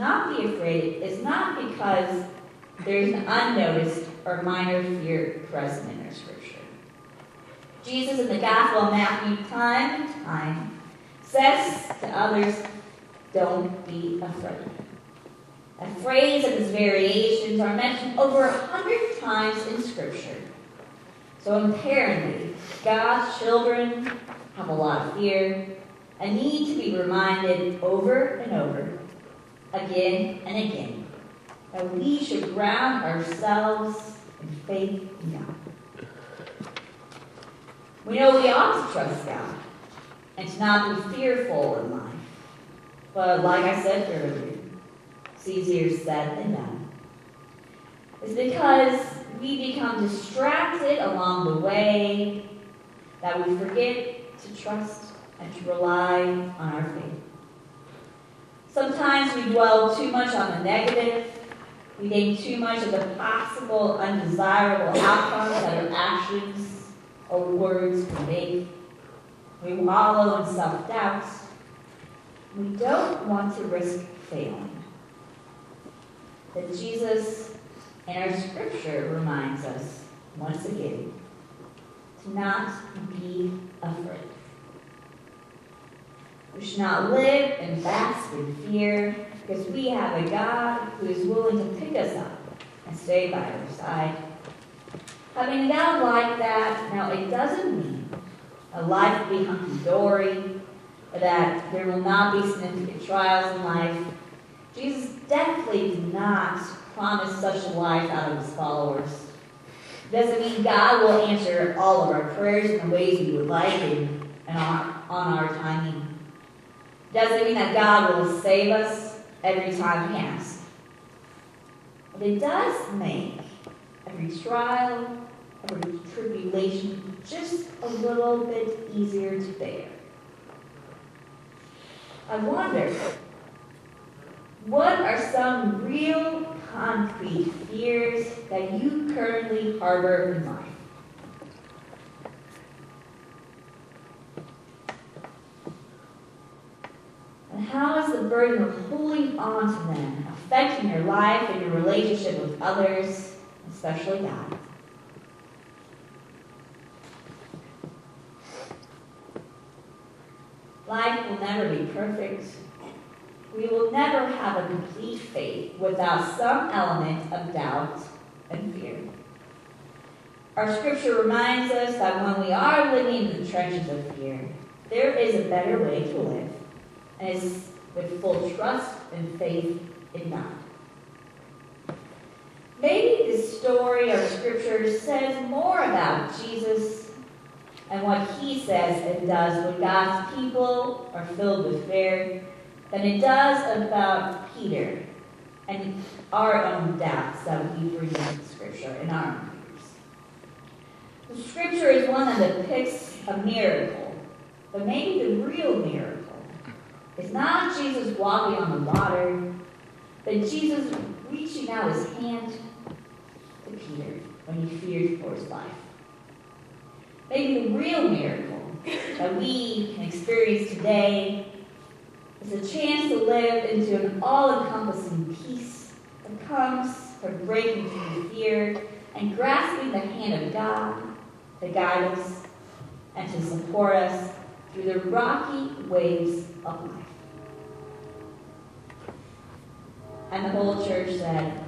not be afraid is not because there's an unnoticed or minor fear present in our scripture. Jesus in the Gospel of Matthew time and time says to others, don't be afraid. A phrase and its variations are mentioned over 100 times in Scripture. So apparently, God's children have a lot of fear and need to be reminded over and over, again and again, that we should ground ourselves in faith in God. We know we ought to trust God and to not be fearful in life. But like I said earlier, it's easier said than done. It's because we become distracted along the way that we forget to trust and to rely on our faith. Sometimes we dwell too much on the negative. We think too much of the possible undesirable outcomes that our actions or words can make. We wallow in self-doubt. We don't want to risk failing. But Jesus in our scripture reminds us, once again, to not be afraid. We should not live and bask in fear because we have a God who is willing to pick us up and stay by our side. Having a God like that, now it doesn't mean a life will be hunky-dory, or that there will not be significant trials in life. Jesus definitely did not promise such a life out of his followers. It doesn't mean God will answer all of our prayers in the ways we would like and on our timing. It doesn't mean that God will save us every time he asks. But it does make every trial, every tribulation just a little bit easier to bear. I wonder, what are some real concrete fears that you currently harbor in life? And how is the burden of holding on to them affecting your life and your relationship with others, especially God? Life will never be perfect. We will never have a complete faith without some element of doubt and fear. Our scripture reminds us that when we are living in the trenches of fear, there is a better way to live, and it's with full trust and faith in God. Maybe the story of scripture says more about Jesus and what he says and does when God's people are filled with fear than it does about Peter and our own doubts that we bring into Scripture in our own fears. The Scripture is one that depicts a miracle, but maybe the real miracle is not Jesus walking on the water, but Jesus reaching out his hand to Peter when he feared for his life. Maybe the real miracle that we can experience today is a chance to live into an all-encompassing peace that comes from breaking through fear and grasping the hand of God to guide us and to support us through the rocky waves of life. And the whole church said,